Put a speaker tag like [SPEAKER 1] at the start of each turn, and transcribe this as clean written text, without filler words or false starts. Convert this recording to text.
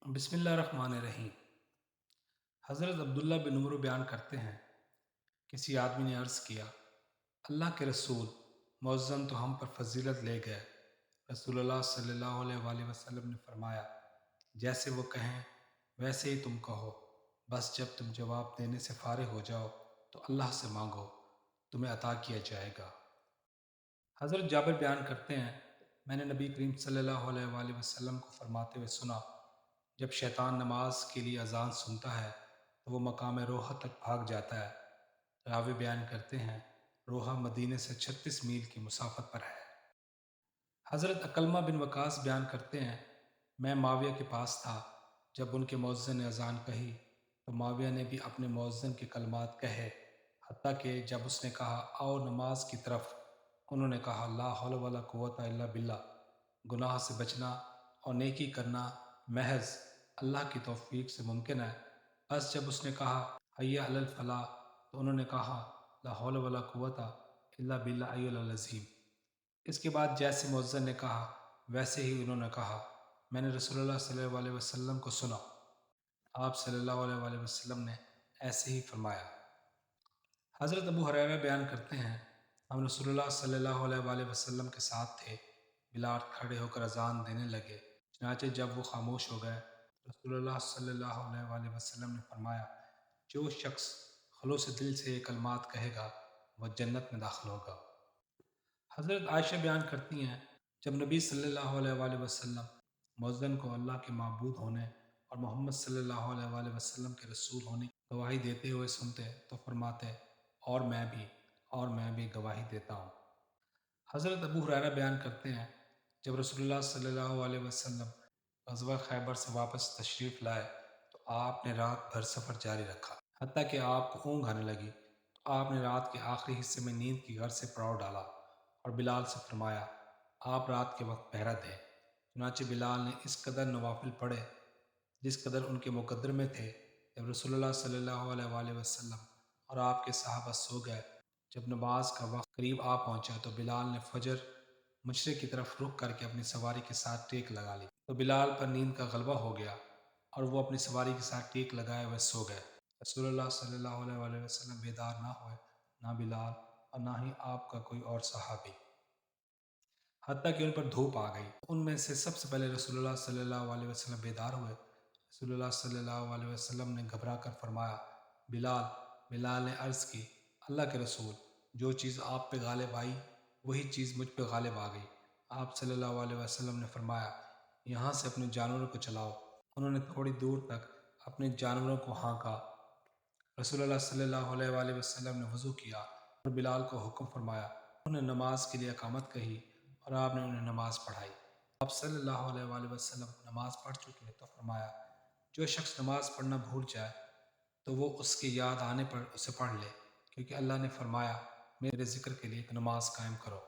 [SPEAKER 1] بسم اللہ الرحمن الرحیم۔ حضرت عبداللہ بن عمر بیان کرتے ہیں، کسی آدمی نے عرض کیا، اللہ کے رسول، مؤذن تو ہم پر فضیلت لے گئے۔ رسول اللہ صلی اللہ علیہ وآلہ وسلم نے فرمایا، جیسے وہ کہیں ویسے ہی تم کہو، بس جب تم جواب دینے سے فارغ ہو جاؤ تو اللہ سے مانگو، تمہیں عطا کیا جائے گا۔ حضرت جابر بیان کرتے ہیں، میں نے نبی کریم صلی اللہ علیہ وآلہ وسلم کو فرماتے ہوئے سنا، جب شیطان نماز کے لیے اذان سنتا ہے تو وہ مقام روحہ تک بھاگ جاتا ہے۔ راوی بیان کرتے ہیں، روحہ مدینے سے 36 میل کی مسافت پر ہے۔ حضرت عکرمہ بن وقاص بیان کرتے ہیں، میں معاویہ کے پاس تھا، جب ان کے مؤذن نے اذان کہی تو معاویہ نے بھی اپنے مؤذن کے کلمات کہے، حتیٰ کہ جب اس نے کہا آؤ نماز کی طرف، انہوں نے کہا لا حول ولا قوت الا باللہ، گناہ سے بچنا اور نیکی کرنا محض اللہ کی توفیق سے ممکن ہے۔ بس جب اس نے کہا حی علی الفلاح تو انہوں نے کہا لا حول ولا قوت الا باللہ العلی العظیم۔ اس کے بعد جیسے مؤذن نے کہا ویسے ہی انہوں نے کہا، میں نے رسول اللہ صلی اللہ علیہ وسلم کو سنا، آپ صلی اللہ علیہ وآلہ وسلم نے ایسے ہی فرمایا۔ حضرت ابو ہریرہ بیان کرتے ہیں، ہم رسول اللہ صلی اللہ علیہ وآلہ وسلم کے ساتھ تھے، بلال کھڑے ہو کر اذان دینے لگے، چنانچہ جب وہ خاموش ہو گئے رسول اللہ صلی اللہ علیہ وآلہ وسلم نے فرمایا، جو شخص خلوص دل سے یہ کلمات کہے گا وہ جنت میں داخل ہوگا۔ حضرت عائشہ بیان کرتی ہیں، جب نبی صلی اللہ علیہ وآلہ وسلم مؤذن کو اللہ کے معبود ہونے اور محمد صلی اللہ علیہ وآلہ وسلم کے رسول ہونے کی گواہی دیتے ہوئے سنتے تو فرماتے، اور میں بھی گواہی دیتا ہوں۔ حضرت ابو ہریرہ بیان کرتے ہیں، جب رسول اللہ صلی اللہ علیہ وسلم غزوہ خیبر سے واپس تشریف لائے تو آپ نے رات بھر سفر جاری رکھا، حتیٰ کہ آپ کو اونگ آنے لگی تو آپ نے رات کے آخری حصے میں نیند کی غرض سے پڑاؤ ڈالا اور بلال سے فرمایا، آپ رات کے وقت پہرا دیں۔ چنانچہ بلال نے اس قدر نوافل پڑھے جس قدر ان کے مقدر میں تھے۔ جب رسول اللہ صلی اللہ علیہ وآلہ وسلم اور آپ کے صحابہ سو گئے، جب نماز کا وقت قریب آ پہنچا تو بلال نے فجر مشرق کی طرف رخ کر کے اپنی سواری کے ساتھ ٹیک لگا لی، تو بلال پر نیند کا غلبہ ہو گیا اور وہ اپنی سواری کے ساتھ ٹیک لگائے ہوئے سو گئے۔ رسول اللہ صلی اللہ علیہ وآلہ وسلم بیدار نہ ہوئے، نہ بلال اور نہ ہی آپ کا کوئی اور صحابی، حتیٰ کہ ان پر دھوپ آ گئی۔ ان میں سے سب سے پہلے رسول اللہ صلی اللہ علیہ وسلم بیدار ہوئے۔ رسول اللہ صلی اللہ علیہ وسلم نے گھبرا کر فرمایا، بلال۔ بلال نے عرض کی، اللہ کے رسول، جو چیز آپ پہ غالب آئی وہی چیز مجھ پہ غالب آ گئی۔ آپ صلی اللہ علیہ وسلم نے فرمایا، یہاں سے اپنے جانوروں کو چلاؤ۔ انہوں نے تھوڑی دور تک اپنے جانوروں کو ہانکا۔ رسول اللہ صلی اللہ علیہ وآلہ وسلم نے وضو کیا اور بلال کو حکم فرمایا، انہوں نے نماز کے لیے اقامت کہی اور آپ نے انہیں نماز پڑھائی۔ آپ صلی اللہ علیہ وآلہ وسلم نماز پڑھ چکے تو فرمایا، جو شخص نماز پڑھنا بھول جائے تو وہ اس کی یاد آنے پر اسے پڑھ لے، کیونکہ اللہ نے فرمایا، میرے ذکر کے لیے ایک نماز قائم کرو۔